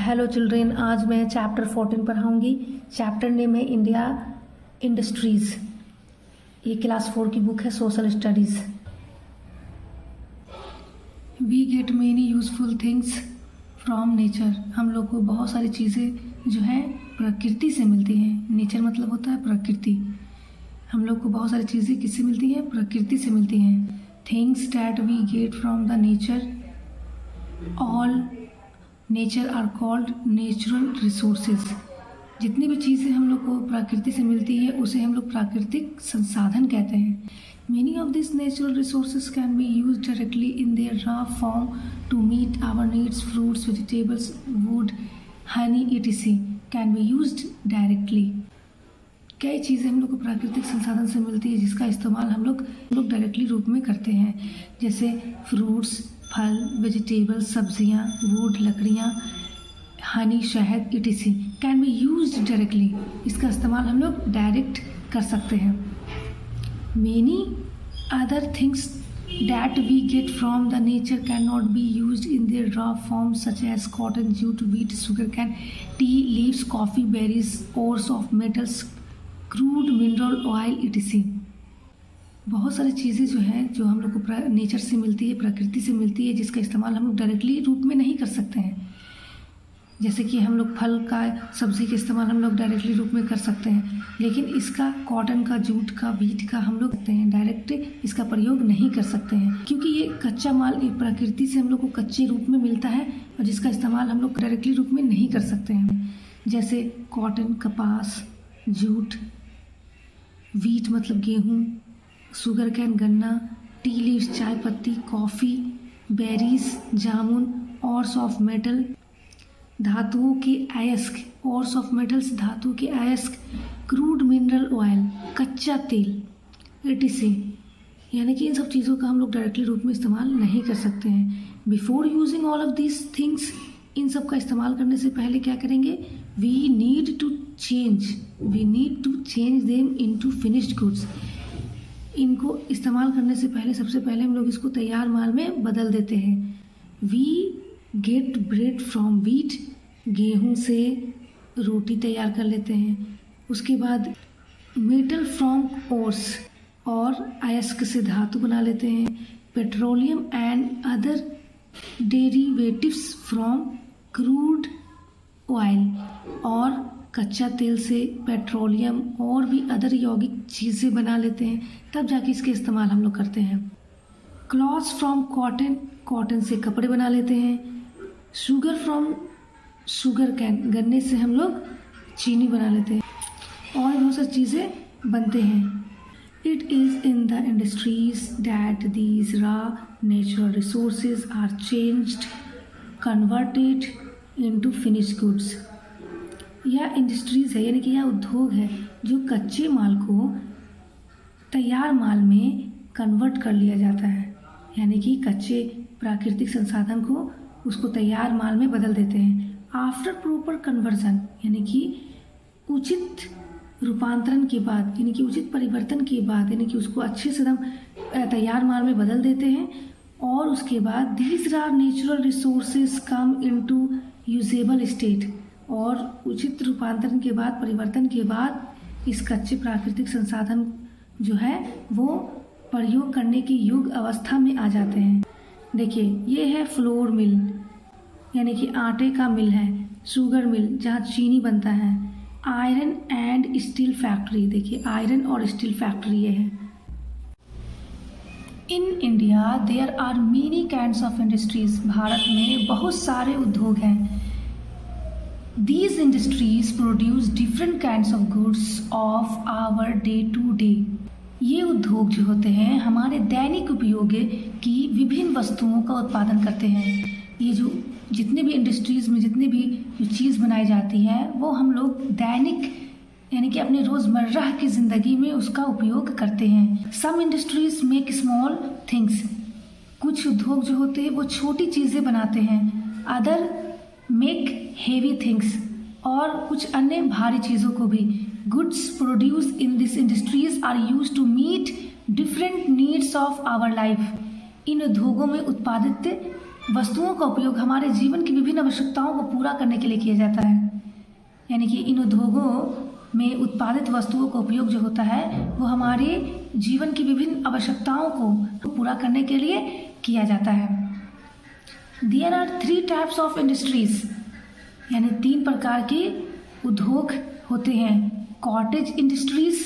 Hello children, आज मैं chapter 14 पढ़ाऊंगी। चैप्टर नेम है इंडिया इंडस्ट्रीज। ये क्लास 4 की बुक है, social studies. We get many useful things from nature. हम लोग को बहुत सारी चीज़ें जो है प्रकृति से मिलती हैं। नेचर मतलब होता है प्रकृति। हम लोग को बहुत सारी चीज़ें किससे मिलती हैं? प्रकृति से मिलती हैं। Things that we get from the nature, all nature are called natural resources. जितनी भी चीज़ें हम लोग को प्रकृति से मिलती है उसे हम लोग प्राकृतिक संसाधन कहते हैं। Many of this natural resources can be use directly in their raw form to meet our needs. Fruits, vegetables, wood, honey etc can be used directly. कई चीज़ें हम लोग को प्राकृतिक संसाधन से मिलती है जिसका इस्तेमाल हम लोग डायरेक्टली रूप में करते हैं, जैसे फ्रूट्स, फल, वेजिटेबल, सब्जियां, वुड, लकड़ियां, हनी, शहद etc can be used directly. इसका इस्तेमाल हम लोग डायरेक्ट कर सकते हैं। Many other things that we get from the nature cannot be used in their raw form, such as cotton, jute, wheat, sugarcane, tea leaves, coffee, berries, ores of metals, crude mineral oil etc। बहुत सारी चीज़ें जो हैं जो हम लोग को nature से मिलती है, प्रकृति से मिलती है, जिसका इस्तेमाल हम लोग डायरेक्टली रूप में नहीं कर सकते हैं। जैसे कि हम लोग फल का, सब्जी का इस्तेमाल हम लोग डायरेक्टली रूप में कर सकते हैं, लेकिन इसका कॉटन का, जूट का, व्हीट का हम लोग करते हैं डायरेक्ट इसका प्रयोग नहीं कर सकते हैं, क्योंकि ये कच्चा माल प्रकृति से हम लोग को कच्चे रूप में मिलता है और जिसका इस्तेमाल हम लोग डायरेक्टली रूप में नहीं कर सकते हैं। जैसे कॉटन, कपास, जूट, व्हीट मतलब गेहूँ, शुगर कैन गन्ना, टी लीव्स चाय पत्ती, कॉफ़ी, बेरीज जामुन, ऑर्स ऑफ मेटल धातुओं के अयस्क, ऑर्स ऑफ मेटल्स धातु के अयस्क, क्रूड मिनरल ऑयल कच्चा तेल etc। यानी कि इन सब चीज़ों का हम लोग डायरेक्टली रूप में इस्तेमाल नहीं कर सकते हैं। Before using all of these things, इन सब का इस्तेमाल करने से पहले क्या करेंगे? We need to change them into finished goods. इनको इस्तेमाल करने से पहले सबसे पहले हम लोग इसको तैयार माल में बदल देते हैं। We get bread from wheat, गेहूं से रोटी तैयार कर लेते हैं। उसके बाद मेटल फ्रॉम ओर्स, और अयस्क से धातु बना लेते हैं। Petroleum and other derivatives from crude oil, और कच्चा तेल से पेट्रोलियम और भी अदर यौगिक चीज़ें बना लेते हैं, तब जाके इसके इस्तेमाल हम लोग करते हैं। क्लॉथ्स फ्रॉम कॉटन, कॉटन से कपड़े बना लेते हैं। शुगर फ्रॉम शुगर कैन, गन्ने से हम लोग चीनी बना लेते हैं और बहुत सारी चीज़ें बनते हैं। It is in the industries that these raw natural resources are changed, converted into finished goods. यह इंडस्ट्रीज है, यानी कि यह उद्योग है जो कच्चे माल को तैयार माल में कन्वर्ट कर लिया जाता है, यानी कि कच्चे प्राकृतिक संसाधन को उसको तैयार माल में बदल देते हैं। आफ्टर प्रॉपर कन्वर्जन, यानी कि उचित रूपांतरण के बाद, यानी कि उचित परिवर्तन के बाद, यानी कि उसको अच्छे से एकदम तैयार माल में बदल देते हैं। और उसके बाद these are natural resources come into usable state, और उचित रूपांतरण के बाद, परिवर्तन के बाद इस कच्चे प्राकृतिक संसाधन जो है वो प्रयोग करने की योग्य अवस्था में आ जाते हैं। देखिए, ये है फ्लोर मिल, यानी कि आटे का मिल है। शुगर मिल, जहाँ चीनी बनता है। आयरन एंड स्टील फैक्ट्री, देखिए आयरन और स्टील फैक्ट्री ये है। In India there are many kinds of industries. Bharat में बहुत सारे उद्योग हैं। These industries produce different kinds of goods of our day to day। ये उद्योग जो होते हैं हमारे दैनिक उपयोग की विभिन्न वस्तुओं का उत्पादन करते हैं। ये जो जितने भी इंडस्ट्रीज में जितने भी जो चीज़ बनाई जाती है वो हम लोग दैनिक, यानी कि अपने रोज़मर्रा की ज़िंदगी में उसका उपयोग करते हैं। सम इंडस्ट्रीज मेक स्मॉल थिंग्स। कुछ उद्योग जो होते हैं वो छोटी चीज़ें बनाते हैं। अदर मेक हेवी थिंग्स, और कुछ अन्य भारी चीज़ों को भी। Goods produce in this industries are use to meet different needs of our life. इन उद्योगों में उत्पादित वस्तुओं का उपयोग हमारे जीवन की विभिन्न आवश्यकताओं को पूरा करने के लिए किया जाता है। यानी कि इन उद्योगों में उत्पादित वस्तुओं का उपयोग जो होता है वो हमारे जीवन की विभिन्न आवश्यकताओं को पूरा करने के लिए किया जाता है। There are 3 types of industries, यानी 3 प्रकार के उद्योग होते हैं। कॉटेज इंडस्ट्रीज,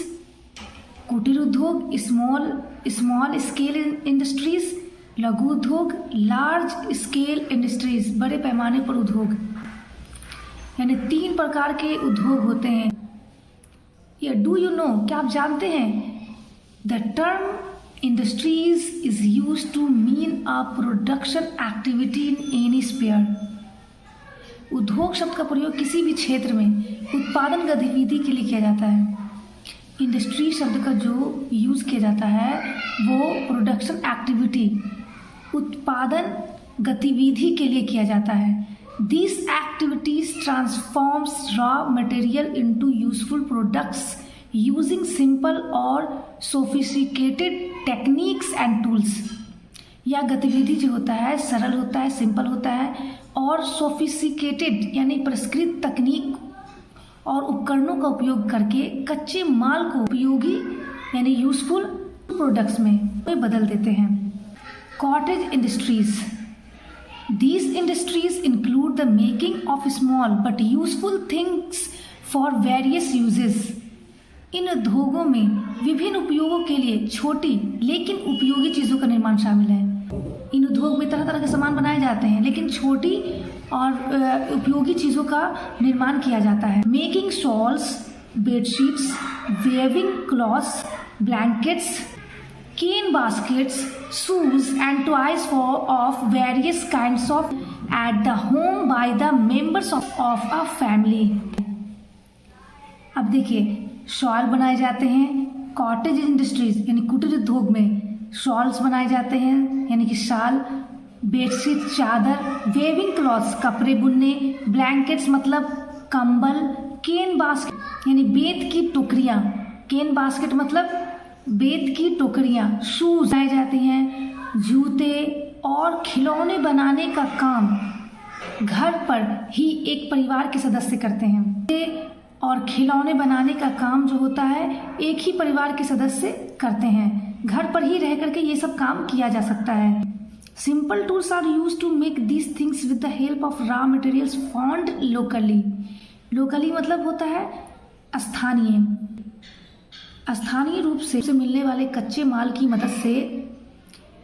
कुटीर उद्योग, स्मॉल स्केल इंडस्ट्रीज, लघु उद्योग, लार्ज स्केल इंडस्ट्रीज, बड़े पैमाने पर उद्योग। यानी 3 प्रकार के उद्योग होते हैं। या डू यू नो, क्या आप जानते हैं, the term industries is used to mean a production activity in any sphere. उद्योग शब्द का प्रयोग किसी भी क्षेत्र में उत्पादन गतिविधि के लिए किया जाता है। इंडस्ट्री शब्द का जो यूज किया जाता है वो प्रोडक्शन एक्टिविटी, उत्पादन गतिविधि के लिए किया जाता है। These activities transforms raw material into useful products using simple or sophisticated techniques and tools। यह गतिविधि जो होता है सरल होता है, सिंपल होता है और सोफिस्टिकेटेड यानी परिष्कृत तकनीक और उपकरणों का उपयोग करके कच्चे माल को उपयोगी यानी यूजफुल प्रोडक्ट्स में बदल देते हैं। Cottage industries, these industries include the making of small but useful things for various uses। इन उद्योगों में विभिन्न उपयोगों के लिए छोटी लेकिन उपयोगी चीज़ों का निर्माण शामिल है। इन उद्योग में तरह तरह के सामान बनाए जाते हैं लेकिन छोटी और उपयोगी चीज़ों का निर्माण किया जाता है। Making shawls, bedsheets, weaving cloths, blankets, cane baskets, shoes and toys of various kinds of at the home by the members of a family। अब देखिए, शॉल बनाए जाते हैं कॉटेज इंडस्ट्रीज यानी कुटीर उद्योग में। शॉल्स बनाए जाते हैं यानी कि शाल, बेडशीट चादर, वेविंग क्लॉथ्स कपड़े बुनने, ब्लैंकेट्स मतलब कंबल, केन बास्केट यानी बेत की टोकरियाँ, केन बास्केट मतलब बेत की टोकरियाँ, शूज बनाए जाते हैं, जूते और खिलौने बनाने का काम घर पर ही एक परिवार के सदस्य करते हैं। और खिलौने बनाने का काम जो होता है एक ही परिवार के सदस्य करते हैं। घर पर ही रह करके ये सब काम किया जा सकता है। Simple tools are use to make these things with the help of raw materials found locally. Locally मतलब होता है स्थानीय, स्थानीय रूप से मिलने वाले कच्चे माल की मदद से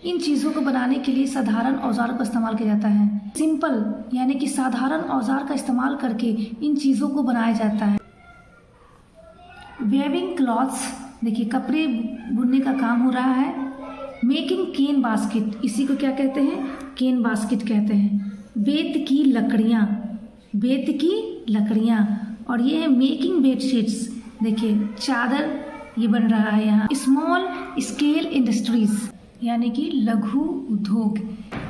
इन चीज़ों को बनाने के लिए साधारण औजारों का इस्तेमाल किया जाता है। सिंपल यानी कि साधारण औजार का इस्तेमाल करके इन चीज़ों को बनाया जाता है। वेविंग क्लॉथ्स, देखिए कपड़े बुनने का काम हो रहा है। मेकिंग केन बास्केट, इसी को क्या कहते हैं, केन बास्केट कहते हैं। बेत की लकड़ियाँ, बेत की लकड़ियाँ, और ये है मेकिंग बेडशीट्स, देखिए चादर ये बन रहा है यहाँ। स्मॉल स्केल इंडस्ट्रीज यानी कि लघु उद्योग।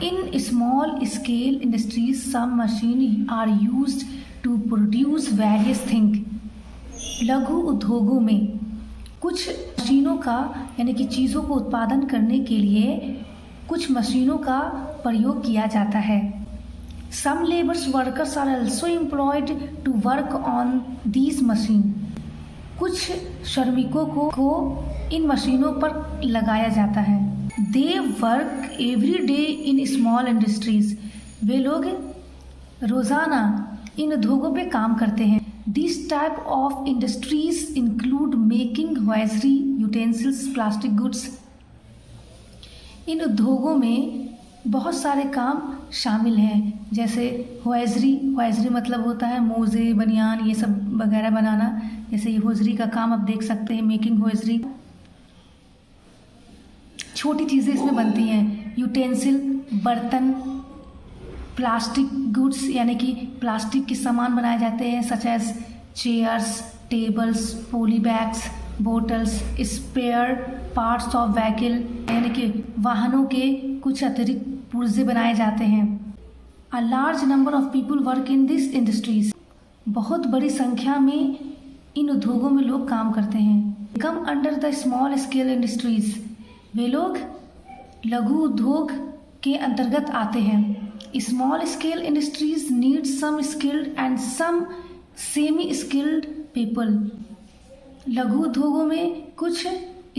In small scale industries some machine are used to produce various thing. लघु उद्योगों में कुछ मशीनों का यानी कि चीज़ों को उत्पादन करने के लिए कुछ मशीनों का प्रयोग किया जाता है। Some labours workers are also employed to work on these machine. कुछ श्रमिकों को इन मशीनों पर लगाया जाता है। They work every day in small industries. वे लोग रोज़ाना इन उद्योगों पे काम करते हैं। This type of industries include making hosiery, utensils, plastic goods. इन उद्योगों में बहुत सारे काम शामिल हैं, जैसे हॉयजरी, हॉयजरी मतलब होता है मोजे, बनियान ये सब वगैरह बनाना। जैसे ये हॉयजरी का काम आप देख सकते हैं, मेकिंग हॉयजरी। छोटी चीज़ें इसमें बनती हैं। यूटेंसिल बर्तन, प्लास्टिक गुड्स यानी कि प्लास्टिक के सामान बनाए जाते हैं, such as chairs, tables, poly bags, bottles, spare parts of vehicle यानी कि वाहनों के कुछ अतिरिक्त पुर्जे बनाए जाते हैं। A large number of people work in this industries. बहुत बड़ी संख्या में इन उद्योगों में लोग काम करते हैं। Come under the small scale industries, वे लोग लघु उद्योग के अंतर्गत आते हैं। Small scale industries need some skilled and some semi skilled people. लघु उद्योगों में कुछ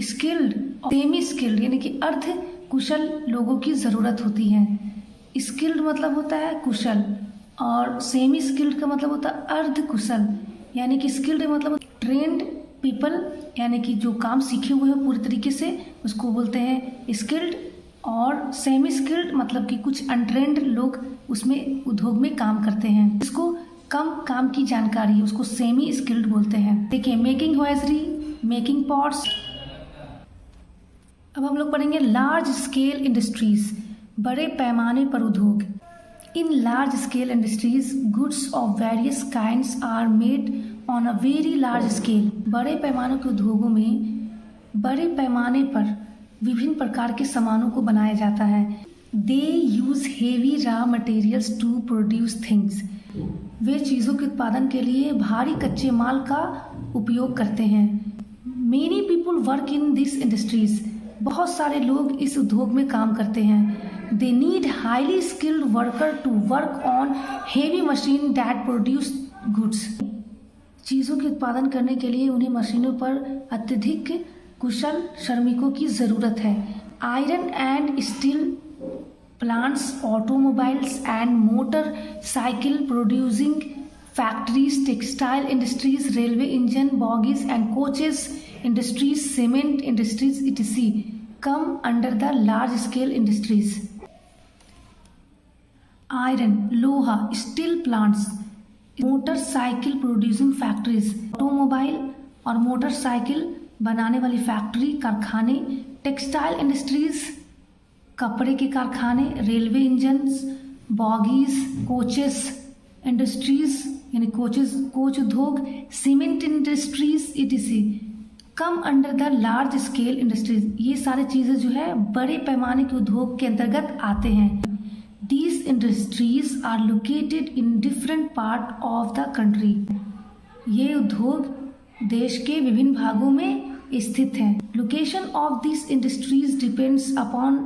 स्किल्ड और सेमी स्किल्ड यानी कि अर्ध कुशल लोगों की ज़रूरत होती है। स्किल्ड मतलब होता है कुशल और सेमी स्किल्ड का मतलब होता है अर्ध कुशल। यानी कि स्किल्ड मतलब ट्रेंड पीपल यानी कि जो काम सीखे हुए हैं पूरी तरीके से उसको बोलते हैं स्किल्ड, और सेमी स्किल्ड मतलब कि कुछ अनट्रेंड लोग उसमें उद्योग में काम करते हैं, जिसको कम काम की जानकारी है उसको सेमी स्किल्ड बोलते हैं। देखिए मेकिंग हॉयजरी, मेकिंग पॉट्स। अब हम लोग पढ़ेंगे लार्ज स्केल इंडस्ट्रीज, बड़े पैमाने पर उद्योग। In large scale industries goods of various kinds are made on a very large scale. बड़े पैमाने के उद्योगों में बड़े पैमाने पर विभिन्न प्रकार के सामानों को बनाया जाता है। They use heavy raw materials to produce things. वे चीज़ों के उत्पादन के लिए भारी कच्चे माल का उपयोग करते हैं। Many people work in this industries. बहुत सारे लोग इस उद्योग में काम करते हैं। They need highly skilled worker to work on heavy machine that produce goods. चीज़ों के उत्पादन करने के लिए उन्हें मशीनों पर अत्यधिक कुशल श्रमिकों की ज़रूरत है। Iron and steel plants, automobiles and motorcycle producing factories, textile industries, railway engine, bogies and coaches industries, cement industries etc. come under the large scale industries. Iron, लोहा, steel plants, motorcycle producing factories, automobile और motorcycle बनाने वाली factory कारखाने, textile industries कपड़े के कारखाने, railway engines, बॉगीज, coaches industries यानी coach उद्योग, cement industries etc. Come under the large scale industries. ये सारी चीज़ें जो है बड़े पैमाने के उद्योग के अंतर्गत आते हैं। These industries are located in different part of the country. ये उद्योग देश के विभिन्न भागों में स्थित हैं। Location of this industries depends upon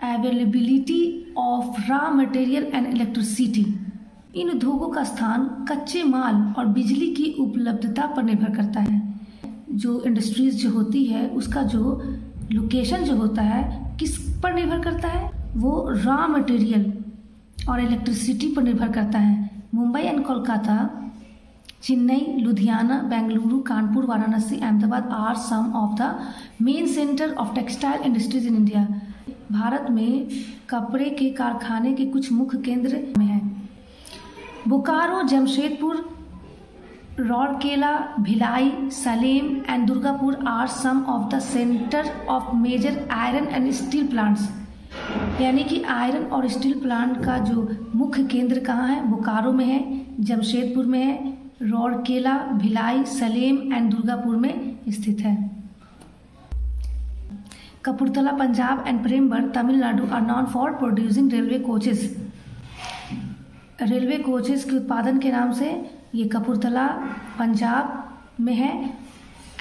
availability of raw material and electricity. इन उद्योगों का स्थान कच्चे माल और बिजली की उपलब्धता पर निर्भर करता है। जो इंडस्ट्रीज जो होती है उसका जो लोकेशन जो होता है किस पर निर्भर करता है, वो रॉ मटेरियल और इलेक्ट्रिसिटी पर निर्भर करता है। Mumbai and Kolkata, Chennai, Ludhiana, Bengaluru, Kanpur, Varanasi, Ahmedabad are some of the main center of textile industries in India. Bharat में कपड़े के कारखाने के कुछ मुख्य केंद्र में हैं। Bokaro, Jamshedpur, Rourkela, Bhilai, Salem and Durgapur are some of the centre of major iron and steel plants. यानी कि आयरन और स्टील प्लांट का जो मुख्य केंद्र कहाँ है, बोकारो में है, जमशेदपुर में है, रौरकेला, भिलाई, सलेम एंड दुर्गापुर में स्थित है। Kapurthala, Punjab and Premgarh, Tamil Nadu are known for producing railway coaches. Railway coaches के उत्पादन के नाम से ये कपूरथला पंजाब में है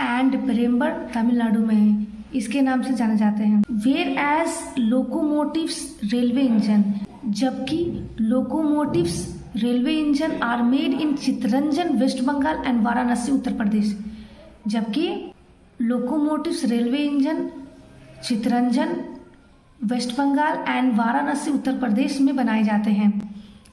एंड प्रेमगढ़ तमिलनाडु में है, इसके नाम से जाने जाते हैं। Whereas locomotives railway engine, जबकि locomotives railway engine are made in Chittaranjan West Bengal and Varanasi Uttar Pradesh. जबकि locomotives railway engine Chittaranjan West Bengal and Varanasi Uttar Pradesh में बनाए जाते हैं।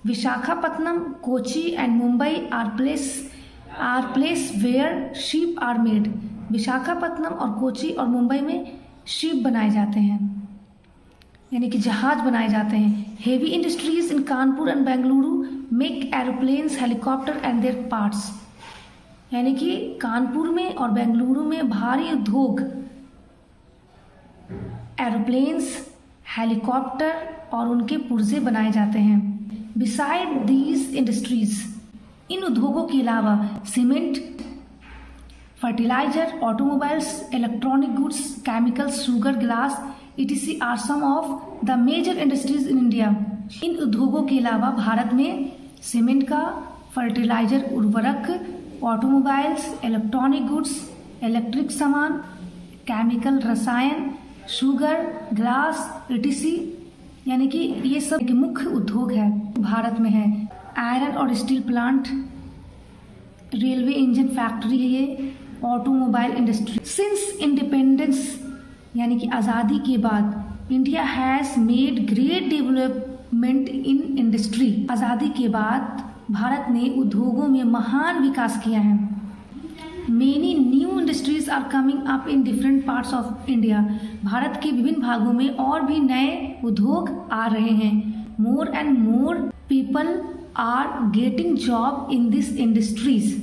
Visakhapatnam, Kochi and Mumbai are place where ship are made. Visakhapatnam और कोची और मुंबई में शिप बनाए जाते हैं यानी कि जहाज बनाए जाते हैं। Heavy industries in Kanpur and Bengaluru make aeroplanes, helicopter and there parts. यानी कि कानपुर में और बेंगलुरु में भारी उद्योग एरोप्लेन्स, हेलीकॉप्टर और उनके पुर्जे बनाए जाते हैं। बिसाइड दीज इंडस्ट्रीज, इन उद्योगों के अलावा cement, fertiliser, automobiles, electronic goods, chemicals, sugar, glass etc. Are some of the major industries in India. इन उद्योगों के अलावा भारत में सीमेंट का, फर्टिलाइजर, उर्वरक, ऑटोमोबाइल्स, इलेक्ट्रॉनिक गुड्स, इलेक्ट्रिक सामान, केमिकल, रसायन, शुगर, ग्लास etc. यानी कि ये सब मुख्य उद्योग है भारत में है। आयरन और steel plant, railway engine factory है ये, ऑटोमोबाइल इंडस्ट्री। सिंस इंडिपेंडेंस यानी कि आज़ादी के बाद India has made great development in industry. आज़ादी के बाद भारत ने उद्योगों में महान विकास किया है। Many new industries are coming up in different parts of India. Bharat के विभिन्न भागों में और भी नए उद्योग आ रहे हैं। More and more people are getting job in this industries.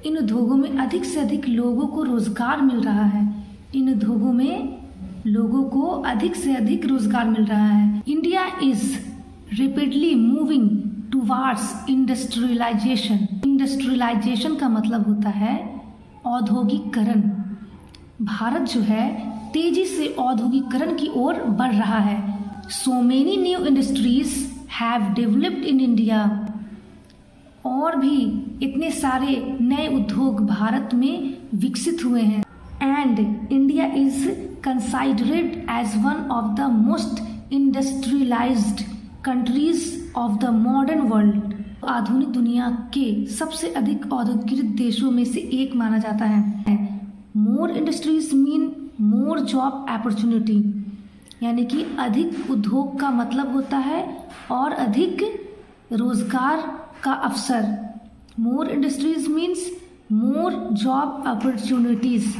इन उद्योगों में अधिक से अधिक लोगों को रोजगार मिल रहा है। इन उद्योगों में लोगों को अधिक से अधिक रोजगार मिल रहा है। India is rapidly moving towards industrialization. Industrialization का मतलब होता है औद्योगिकरण। भारत जो है तेजी से औद्योगिकरण की ओर बढ़ रहा है। So many new industries have developed in India. और भी इतने सारे नए उद्योग भारत में विकसित हुए हैं। And India is considered as one of the most industrialized countries of the modern world. आधुनिक दुनिया के सबसे अधिक औद्योगिकृत देशों में से एक माना जाता है। More industries mean more job opportunity, यानी कि अधिक उद्योग का मतलब होता है और अधिक रोजगार का अवसर। More industries means more job opportunities,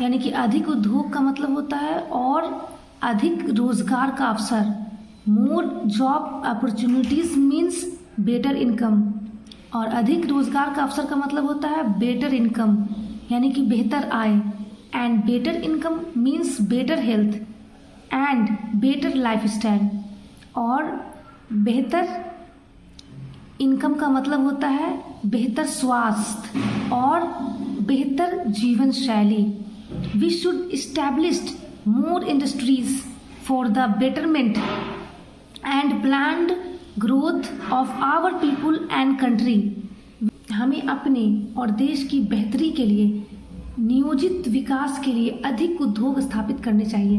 यानी कि अधिक उद्योग का मतलब होता है और अधिक रोजगार का अवसर। मोर job opportunities means better income, और अधिक रोजगार का अवसर का मतलब होता है बेटर इनकम, यानी कि बेहतर आय। And better income means better health and better lifestyle. और बेहतर इनकम का मतलब होता है बेहतर स्वास्थ्य और बेहतर जीवन शैली। We should establish more industries for the betterment and planned growth of our people and country. हमें अपने और देश की बेहतरी के लिए, नियोजित विकास के लिए अधिक उद्योग स्थापित करने चाहिए।